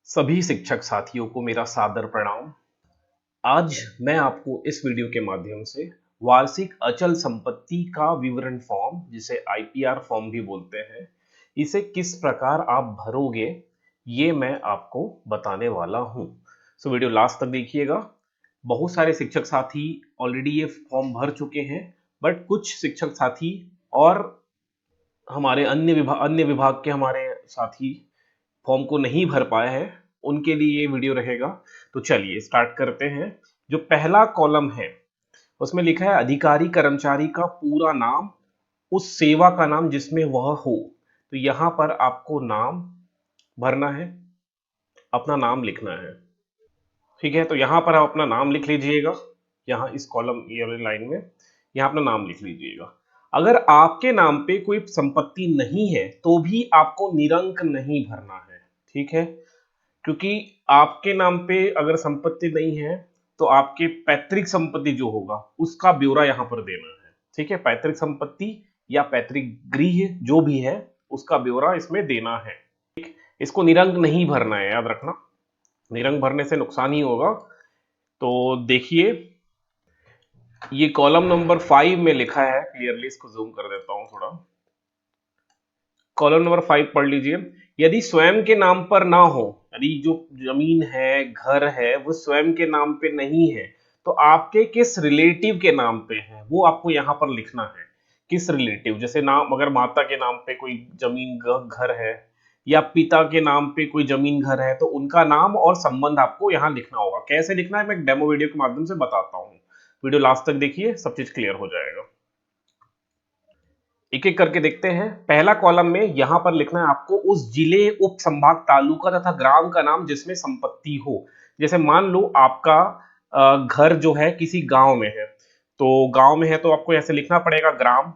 सभी शिक्षक साथियों को मेरा सादर प्रणाम। आज मैं आपको इस वीडियो के माध्यम से वार्षिक अचल संपत्ति का विवरण फॉर्म, जिसे आईपीआर फॉर्म भी बोलते हैं, इसे किस प्रकार आप भरोगे ये मैं आपको बताने वाला हूं। सो वीडियो लास्ट तक देखिएगा। बहुत सारे शिक्षक साथी ऑलरेडी ये फॉर्म भर चुके हैं, बट कुछ शिक्षक साथी और हमारे अन्य विभाग के हमारे साथी फॉर्म को नहीं भर पाए हैं, उनके लिए ये वीडियो रहेगा। तो चलिए स्टार्ट करते हैं। जो पहला कॉलम है उसमें लिखा है अधिकारी कर्मचारी का पूरा नाम, उस सेवा का नाम जिसमें वह हो। तो यहां पर आपको नाम भरना है, अपना नाम लिखना है। ठीक है, तो यहां पर आप अपना नाम लिख लीजिएगा। यहां इस कॉलम ये वाली लाइन में यहां अपना नाम लिख लीजिएगा। अगर आपके नाम पे कोई संपत्ति नहीं है तो भी आपको निरंक नहीं भरना है। ठीक है, क्योंकि आपके नाम पे अगर संपत्ति नहीं है तो आपके पैतृक संपत्ति जो होगा उसका ब्यौरा यहां पर देना है। ठीक है, पैतृक संपत्ति या पैतृक गृह जो भी है उसका ब्यौरा इसमें देना है। इसको निरंक नहीं भरना है, याद रखना, निरंक भरने से नुकसान ही होगा। तो देखिए, ये कॉलम नंबर 5 में लिखा है क्लियरली, इसको जूम कर देता हूं थोड़ा। कॉलम नंबर 5 पढ़ लीजिए। यदि स्वयं के नाम पर ना हो, यदि जो जमीन है घर है वो स्वयं के नाम पे नहीं है, तो आपके किस रिलेटिव के नाम पे है वो आपको यहां पर लिखना है। किस रिलेटिव, जैसे नाम अगर माता के नाम पे कोई जमीन घर है या पिता के नाम पे कोई जमीन घर है तो उनका नाम और संबंध आपको यहाँ लिखना होगा। कैसे लिखना है मैं एक डेमो वीडियो के माध्यम से बताता हूँ। वीडियो लास्ट तक देखिए, सब चीज क्लियर हो जाएगा। एक एक करके देखते हैं। पहला कॉलम में यहां पर लिखना है आपको उस जिले, उप संभाग, तालुका तथा ग्राम का नाम जिसमें संपत्ति हो। जैसे मान लो आपका घर जो है किसी गांव में है, तो गांव में है तो आपको ऐसे लिखना पड़ेगा ग्राम।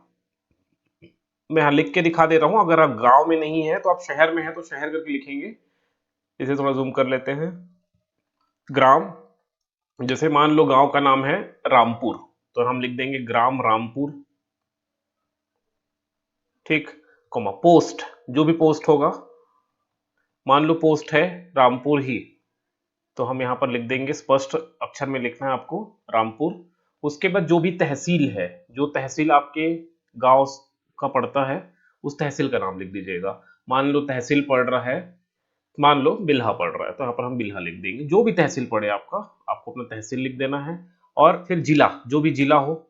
मैं यहां लिख के दिखा दे रहा हूं, अगर आप गांव में नहीं है तो आप शहर में है तो शहर करके लिखेंगे। इसे थोड़ा जूम कर लेते हैं। ग्राम, जैसे मान लो गांव का नाम है रामपुर, तो हम लिख देंगे ग्राम रामपुर। ठीक, कोमा पोस्ट, जो भी पोस्ट होगा, मान लो पोस्ट है रामपुर ही, तो हम यहां पर लिख देंगे, स्पष्ट अक्षर में लिखना है आपको रामपुर। उसके बाद जो भी तहसील है, जो तहसील आपके गांव का पड़ता है उस तहसील का नाम लिख दीजिएगा। मान लो तहसील पड़ रहा है, मान लो बिल्हा पड़ रहा है तो यहाँ पर हम बिल्हा लिख देंगे। जो भी तहसील पड़े आपका, आपको अपना तहसील लिख देना है। और फिर जिला, जो भी जिला हो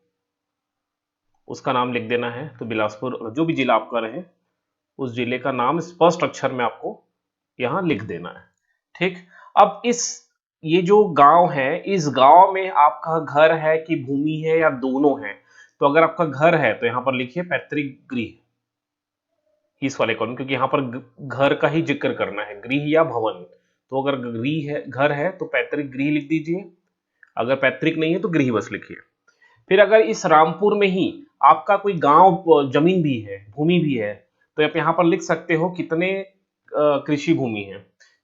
उसका नाम लिख देना है। तो बिलासपुर, जो भी जिला आपका रहे उस जिले का नाम स्पष्ट अक्षर में आपको यहां लिख देना है। ठीक, अब ये जो गांव है, इस गांव में आपका घर है कि भूमि है या दोनों है। तो अगर आपका घर है तो यहां पर लिखिए पैतृक गृह, इस वाले कॉलम, क्योंकि यहां पर घर का ही जिक्र करना है, गृह या भवन। तो अगर गृह है, घर है तो पैतृक गृह लिख दीजिए, अगर पैतृक नहीं है तो गृह बस लिखिए। फिर अगर इस रामपुर में ही आपका कोई गांव जमीन भी है, भूमि भी है, तो आप यहाँ पर लिख सकते हो कितने कृषि भूमि है।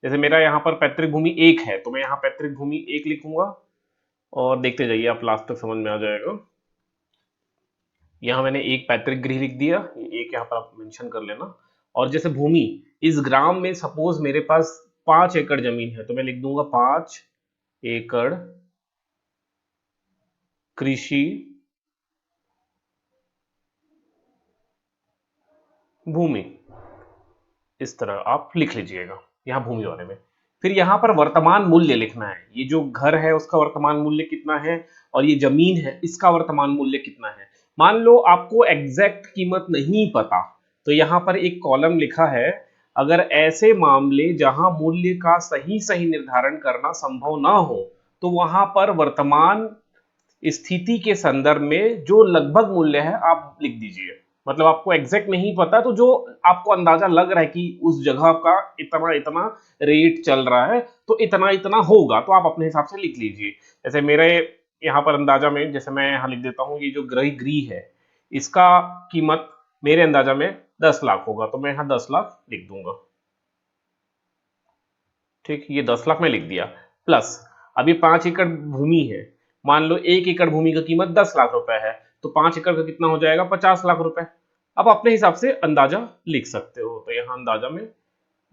जैसे मेरा यहाँ पर पैतृक भूमि 1 है तो मैं यहाँ पैतृक भूमि 1 लिखूंगा, और देखते जाइए आप, लास्ट तक समझ में आ जाएगा। यहाँ मैंने एक पैतृक गृह लिख दिया, एक यहाँ पर आप मेंशन कर लेना। और जैसे भूमि, इस ग्राम में सपोज मेरे पास 5 एकड़ जमीन है तो मैं लिख दूंगा 5 एकड़ कृषि भूमि। इस तरह आप लिख लीजिएगा यहाँ भूमि वाले में। फिर यहाँ पर वर्तमान मूल्य लिखना है, ये जो घर है उसका वर्तमान मूल्य कितना है और ये जमीन है इसका वर्तमान मूल्य कितना है। मान लो आपको एग्जैक्ट कीमत नहीं पता, तो यहाँ पर एक कॉलम लिखा है, अगर ऐसे मामले जहां मूल्य का सही सही निर्धारण करना संभव ना हो तो वहां पर वर्तमान स्थिति के संदर्भ में जो लगभग मूल्य है आप लिख दीजिए। मतलब आपको एग्जैक्ट नहीं पता तो जो आपको अंदाजा लग रहा है कि उस जगह का इतना इतना रेट चल रहा है तो इतना इतना होगा, तो आप अपने हिसाब से लिख लीजिए। जैसे मेरे यहाँ पर अंदाजा में, जैसे मैं यहाँ लिख देता हूँ, ये जो गृह है इसका कीमत मेरे अंदाजा में 10 लाख होगा, तो मैं यहाँ 10 लाख लिख दूंगा। ठीक, ये 10 लाख में लिख दिया। प्लस अभी 5 एकड़ भूमि है, मान लो 1 एकड़ भूमि का कीमत 10 लाख रुपए है, तो 5 एकड़ का कितना हो जाएगा, 50 लाख रुपए। अब अपने हिसाब से अंदाजा लिख सकते हो, तो यहां अंदाजा में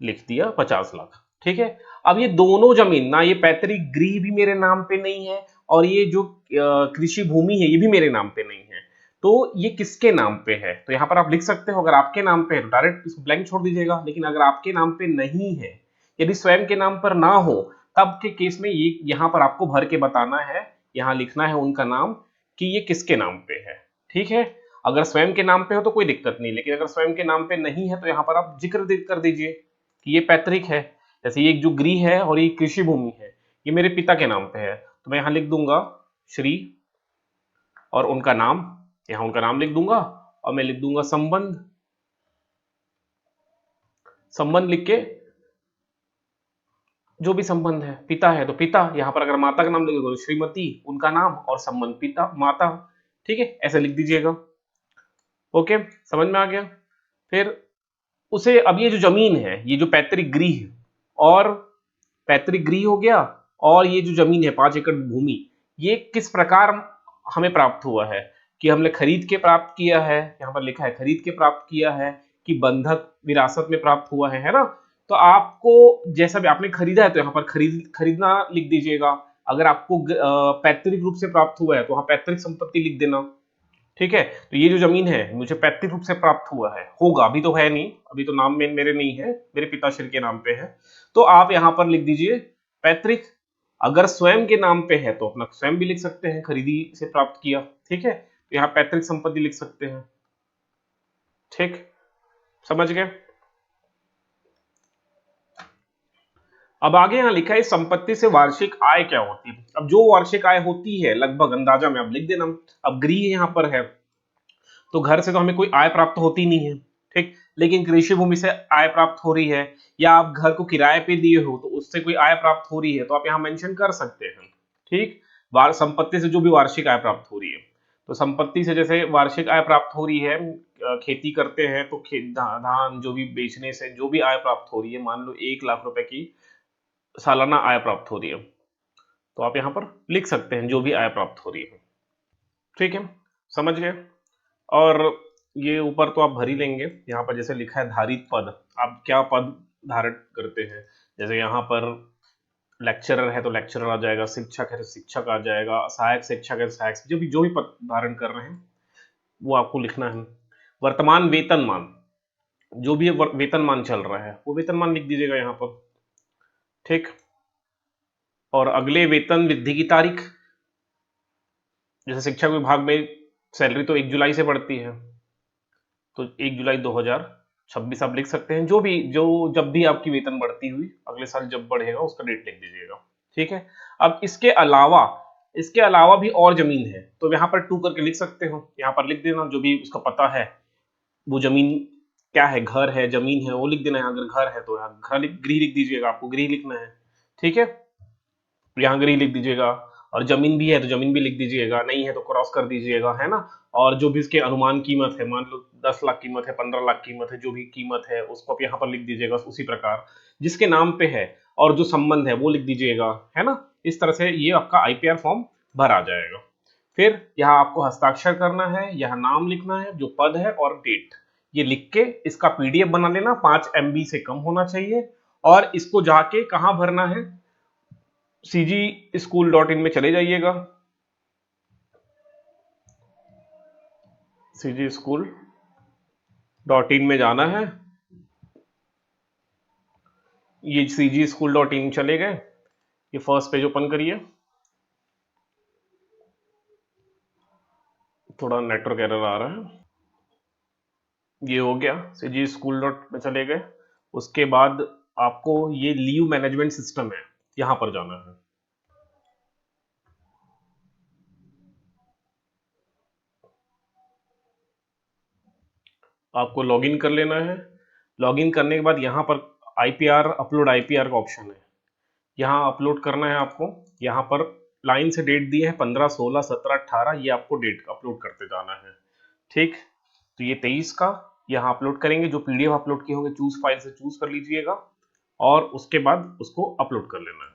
लिख दिया 50 लाख। ठीक है। अब ये दोनों जमीन ना, ये पैतृक गृह भी मेरे नाम पे नहीं है और ये जो कृषि भूमि है ये भी मेरे नाम पे नहीं है, तो ये किसके नाम पे है? तो यहाँ पर आप लिख सकते हो, अगर आपके नाम पे है तो डायरेक्ट इसको ब्लैंक छोड़ दीजिएगा, लेकिन अगर आपके नाम पे नहीं है, यदि स्वयं के नाम पर ना हो, तब के केस में ये यहाँ पर आपको भर के बताना है, यहाँ लिखना है उनका नाम कि ये किसके नाम पे है। ठीक है, अगर स्वयं के नाम पे हो तो कोई दिक्कत नहीं, लेकिन अगर स्वयं के नाम पे नहीं है तो यहाँ पर आप जिक्र कर दीजिए कि ये पैतृक है। जैसे ये जो गृह है और ये कृषि भूमि है, ये मेरे पिता के नाम पे है, तो मैं यहाँ लिख दूंगा श्री और उनका नाम, यहाँ उनका नाम लिख दूंगा और मैं लिख दूंगा संबंध। संबंध लिख के जो भी संबंध है, पिता है तो पिता, यहाँ पर अगर माता का नाम लिखोगे तो श्रीमती, उनका नाम और संबंध पिता माता। ठीक है, ऐसे लिख दीजिएगा। ओके, समझ में आ गया। फिर उसे, अब ये जो जमीन है, ये जो पैतृक गृह और पैतृक गृह हो गया, और ये जो जमीन है 5 एकड़ भूमि, ये किस प्रकार हमें प्राप्त हुआ है? कि हमने खरीद के प्राप्त किया है, यहाँ पर लिखा है खरीद के प्राप्त किया है, कि बंधक विरासत में प्राप्त हुआ है ना? तो आपको जैसा भी आपने खरीदा है तो यहाँ पर खरीदना लिख दीजिएगा। अगर आपको पैतृक रूप से प्राप्त हुआ है तो वहां पैतृक संपत्ति लिख देना। ठीक है, तो ये जो जमीन है मुझे पैतृक रूप से प्राप्त हुआ है, होगा, अभी तो है नहीं, अभी तो नाम में मेरे नहीं है, मेरे पिताश्री के नाम पे है, तो आप यहां पर लिख दीजिए पैतृक। अगर स्वयं के नाम पे है तो अपना स्वयं भी लिख सकते हैं, खरीदी से प्राप्त किया। ठीक है, तो यहाँ पैतृक संपत्ति लिख सकते हैं। ठीक, समझ गए। अब आगे यहाँ लिखा है संपत्ति से वार्षिक आय क्या होती है। अब जो वार्षिक आय होती है लगभग अंदाजा में आप लिख देना। अब गृह यहाँ पर है तो घर से तो हमें कोई आय प्राप्त होती नहीं है, ठीक, लेकिन कृषि भूमि से आय प्राप्त हो रही है, या आप घर को किराए पे दिए हो तो उससे कोई आय प्राप्त हो रही है, तो आप यहाँ मेंशन कर सकते हैं। ठीक, संपत्ति से जो भी वार्षिक आय प्राप्त हो रही है, तो संपत्ति से जैसे वार्षिक आय प्राप्त हो रही है, खेती करते हैं तो धान जो भी बेचने से जो भी आय प्राप्त हो रही है, मान लो 1 लाख रुपए की सालाना आय प्राप्त हो रही है, तो आप यहाँ पर लिख सकते हैं जो भी आय प्राप्त हो रही है। ठीक है, समझ गए। और ये ऊपर तो आप भर ही लेंगे, यहाँ पर जैसे लिखा है धारित पद, आप क्या पद धारण करते हैं। जैसे यहाँ पर लेक्चरर है तो लेक्चरर आ जाएगा, शिक्षक है तो शिक्षक आ जाएगा, सहायक शिक्षक है तो सहायक, जो भी पद धारण कर रहे हैं वो आपको लिखना है। वर्तमान वेतनमान, जो भी वेतनमान चल रहा है वो वेतनमान लिख दीजिएगा यहाँ पर। ठीक, और अगले वेतन वृद्धि की तारीख, जैसे शिक्षक विभाग में सैलरी तो 1 जुलाई से बढ़ती है, तो 1 जुलाई 2026 आप लिख सकते हैं। जो जब भी आपकी वेतन बढ़ती हुई अगले साल जब बढ़ेगा उसका डेट लिख दीजिएगा। ठीक है, अब इसके अलावा भी और जमीन है तो यहाँ पर 2 करके लिख सकते हो, यहाँ पर लिख देना जो भी उसका पता है, वो जमीन क्या है, घर है जमीन है वो लिख देना है। अगर घर है तो यहाँ गृह लिख दीजिएगा, आपको गृह लिखना है। ठीक है, यहाँ गृह लिख दीजिएगा, और जमीन भी है तो जमीन भी लिख दीजिएगा, नहीं है तो क्रॉस कर दीजिएगा, है ना। और जो भी इसके अनुमान कीमत है, मान लो 10 लाख कीमत है, 15 लाख कीमत है, जो भी कीमत है उसको आप यहाँ पर लिख दीजिएगा उसी प्रकार जिसके नाम पे है, और जो संबंध है वो लिख दीजिएगा, है ना। इस तरह से ये आपका आईपीआर फॉर्म भर आ जाएगा। फिर यहाँ आपको हस्ताक्षर करना है, यहाँ नाम लिखना है, जो पद है और डेट, ये लिख के इसका पीडीएफ बना लेना, 5 MB से कम होना चाहिए, और इसको जाके कहाँ भरना है, cgschool.in में चले जाइएगा, cgschool.in में जाना है। ये cgschool.in चले गए, ये फर्स्ट पेज ओपन करिए, थोड़ा नेटवर्क एरर आ रहा है, ये हो गया, cgschool में चले गए। उसके बाद आपको ये लीव मैनेजमेंट सिस्टम है, यहां पर जाना है। आपको लॉगिन कर लेना है। लॉगिन करने के बाद यहाँ पर आईपीआर अपलोड आईपीआर का ऑप्शन है, यहाँ अपलोड करना है आपको। यहाँ पर लाइन से डेट दी है 15, 16, 17, 18, ये आपको डेट अपलोड करते जाना है। ठीक, तो ये 23 का यहाँ अपलोड करेंगे, जो पीडीएफ अपलोड किए होंगे चूज फाइल से चूज कर लीजिएगा, और उसके बाद उसको अपलोड कर लेना है।